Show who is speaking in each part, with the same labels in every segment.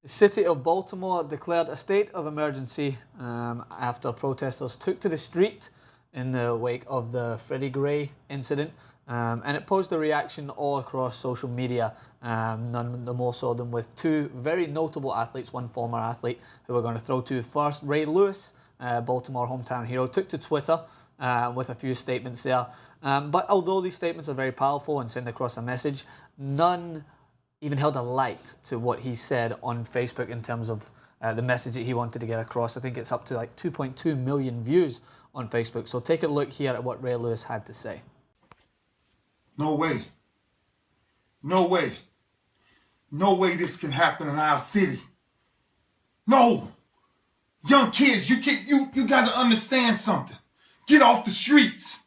Speaker 1: The city of Baltimore declared a state of emergency after protesters took to the street in the wake of the Freddie Gray incident. And it posed a reaction all across social media, none the more so than with two very notable athletes, one former athlete who we're going to throw to first. Ray Lewis, Baltimore hometown hero, took to Twitter with a few statements there. But although these statements are very powerful and send across a message, none even held a light to what he said on Facebook in terms of the message that he wanted to get across. I think it's up to like 2.2 million views on Facebook. So take a look here at what Ray Lewis had to say.
Speaker 2: No way. No way. No way this can happen in our city. No. Young kids, you got to understand something. Get off the streets.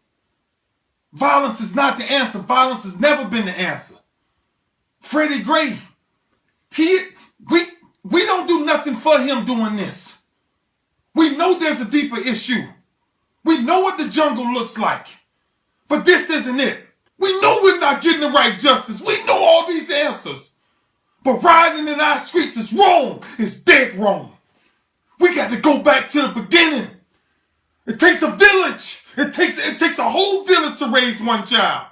Speaker 2: Violence is not the answer. Violence has never been the answer. Freddie Gray, we don't do nothing for him doing this. We know there's a deeper issue. We know what the jungle looks like. But this isn't it. We know we're not getting the right justice. We know all these answers. But rioting in our streets is wrong. It's dead wrong. We got to go back to the beginning. It takes a village. It takes a whole village to raise one child.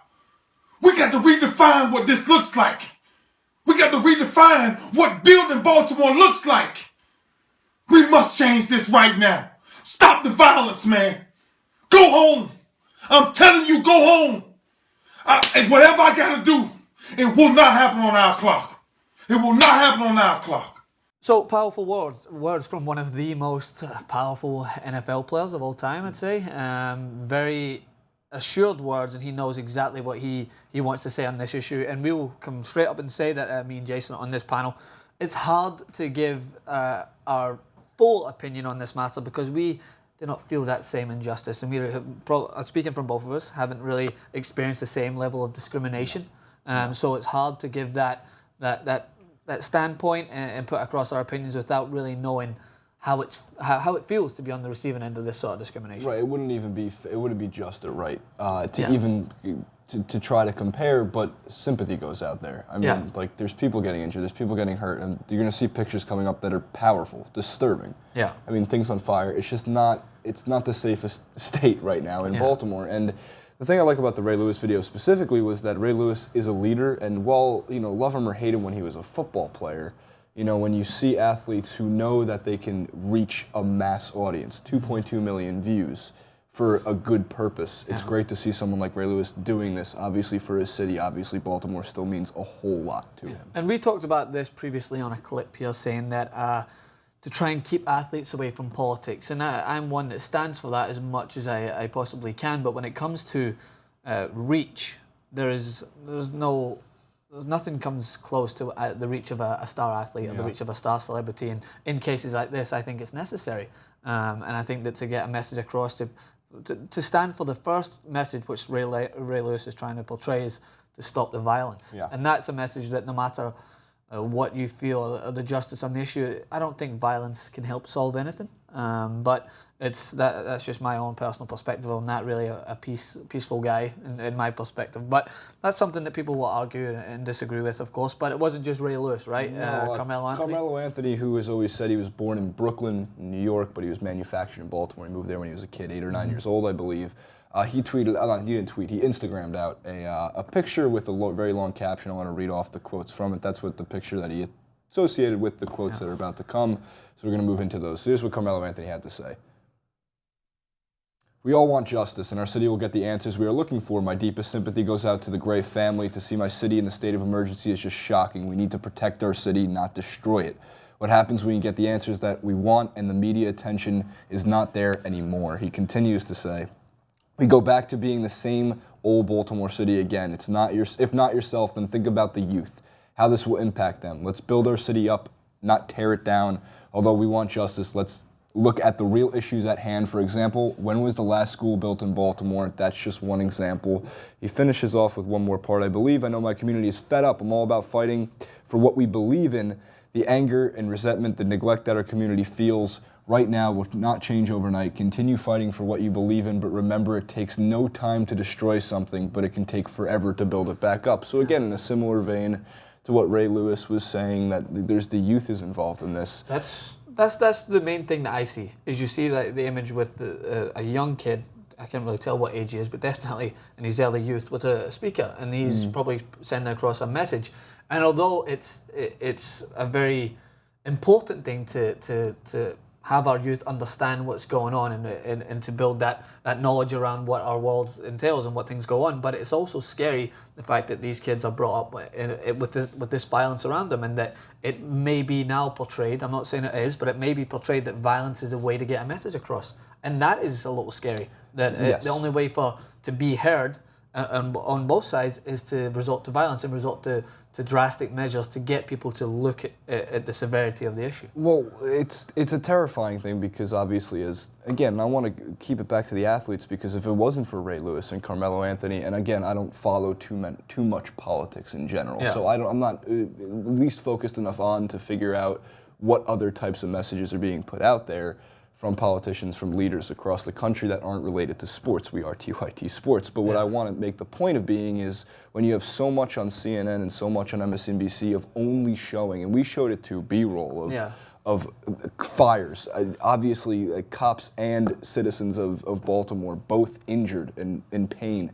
Speaker 2: We got to redefine what this looks like. We got to redefine what building Baltimore looks like. We must change this right now. Stop the violence, man. Go home. I'm telling you, go home. And whatever I got to do, it will not happen on our clock. It will not happen on our clock.
Speaker 1: So powerful words from one of the most powerful NFL players of all time, I'd say. Very assured words, and he knows exactly what he wants to say on this issue. And we will come straight up and say that, me and Jason on this panel, it's hard to give our full opinion on this matter because we do not feel that same injustice, and we, speaking from both of us, haven't really experienced the same level of discrimination. So it's hard to give that standpoint and put across our opinions without really knowing how it feels to be on the receiving end of this sort of discrimination.
Speaker 3: Right. It wouldn't be just or right to try to compare, but sympathy goes out there. I mean, like, there's people getting injured, there's people getting hurt, and you're going to see pictures coming up that are powerful, disturbing.
Speaker 1: Yeah.
Speaker 3: I mean, things on fire. It's just not the safest state right now in Baltimore. And the thing I like about the Ray Lewis video specifically was that Ray Lewis is a leader, and while, love him or hate him when he was a football player, when you see athletes who know that they can reach a mass audience, 2.2 million views, for a good purpose. It's great to see someone like Ray Lewis doing this, obviously for his city. Obviously, Baltimore still means a whole lot to him.
Speaker 1: And we talked about this previously on a clip here, saying that to try and keep athletes away from politics. And I'm one that stands for that as much as I possibly can. But when it comes to reach, there's nothing comes close to the reach of a star athlete or the reach of a star celebrity. And in cases like this, I think it's necessary. And I think that to get a message across, to stand for the first message which Ray Lewis is trying to portray is to stop the violence. Yeah. And that's a message that no matter what you feel, the justice on the issue, I don't think violence can help solve anything. But that's just my own personal perspective on that. Really, a peaceful guy in my perspective. But that's something that people will argue and disagree with, of course. But it wasn't just Ray Lewis, right?
Speaker 3: No,
Speaker 1: Carmelo Anthony.
Speaker 3: Carmelo Anthony, who has always said he was born in Brooklyn, New York, but he was manufactured in Baltimore. He moved there when he was a kid, 8 or 9 years old, I believe. He tweeted, he didn't tweet, he Instagrammed out a picture with a very long caption. I want to read off the quotes from it. That's what the picture that he associated with the quotes that are about to come. So we're going to move into those. So here's what Carmelo Anthony had to say. We all want justice, and our city will get the answers we are looking for. My deepest sympathy goes out to the Gray family. To see my city in the state of emergency is just shocking. We need to protect our city, not destroy it. What happens when you get the answers that we want and the media attention is not there anymore? He continues to say, we go back to being the same old Baltimore city again. If not yourself, then think about the youth, how this will impact them. Let's build our city up, not tear it down. Although we want justice, let's look at the real issues at hand. For example, when was the last school built in Baltimore? That's just one example. He finishes off with one more part. I know my community is fed up. I'm all about fighting for what we believe in. The anger and resentment, the neglect that our community feels right now will not change overnight. Continue fighting for what you believe in, but remember it takes no time to destroy something, but it can take forever to build it back up. So again, in a similar vein, to what Ray Lewis was saying, that there's the youth is involved in this.
Speaker 1: That's the main thing that I see, is you see the image with a young kid. I can't really tell what age he is, but definitely in his early youth, with a speaker, and he's probably sending across a message. And although it's a very important thing to have our youth understand what's going on and to build that knowledge around what our world entails and what things go on, but it's also scary, the fact that these kids are brought up with this violence around them, and that it may be now portrayed, I'm not saying it is, but it may be portrayed that violence is a way to get a message across. And that is a little scary, that the only way to be heard on both sides is to resort to violence and resort to drastic measures to get people to look at the severity of the issue.
Speaker 3: Well, it's a terrifying thing, because obviously, again, I want to keep it back to the athletes, because if it wasn't for Ray Lewis and Carmelo Anthony, and again, I don't follow too much politics in general, so I'm not at least focused enough on to figure out what other types of messages are being put out there from politicians, from leaders across the country that aren't related to sports. We are TYT Sports. But what I want to make the point of being is, when you have so much on CNN and so much on MSNBC of only showing, and we showed it too, B-roll of fires, obviously cops and citizens of Baltimore both injured and in pain,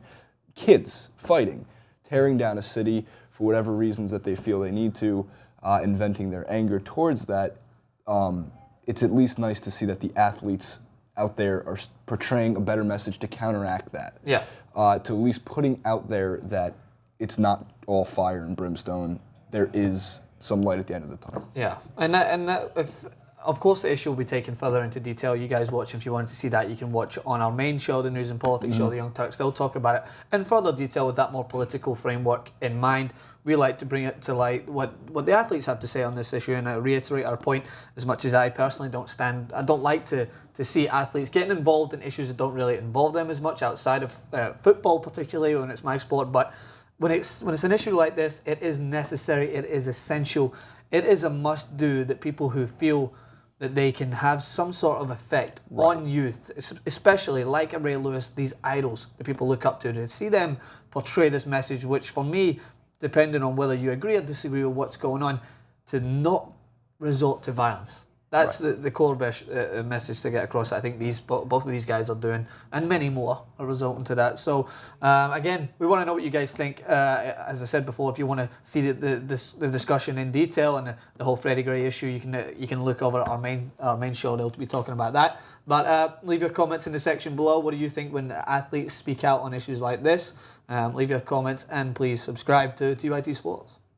Speaker 3: kids fighting, tearing down a city for whatever reasons that they feel they need to, and venting their anger towards that. It's at least nice to see that the athletes out there are portraying a better message to counteract that. Yeah. To at least putting out there that it's not all fire and brimstone. There is some light at the end of the tunnel. Yeah,
Speaker 1: of course, the issue will be taken further into detail. You guys watch, if you wanted to see that, you can watch on our main show, the News and Politics show, The Young Turks. They'll talk about it in further detail with that more political framework in mind. We like to bring it to light what the athletes have to say on this issue, and I reiterate our point, as much as I personally I don't like to see athletes getting involved in issues that don't really involve them as much, outside of football, particularly when it's my sport. But when it's an issue like this, it is necessary, it is essential, it is a must-do that people who feel that they can have some sort of effect on youth, especially like a Ray Lewis, these idols that people look up to see them portray this message, which for me, depending on whether you agree or disagree with what's going on, to not resort to violence. That's the core message to get across. I think both of these guys are doing, and many more are resulting to that. So again, we want to know what you guys think. As I said before, if you want to see the discussion in detail and the whole Freddie Gray issue, you can look over at our main show. They'll be talking about that. But leave your comments in the section below. What do you think when athletes speak out on issues like this? Leave your comments, and please subscribe to TYT Sports.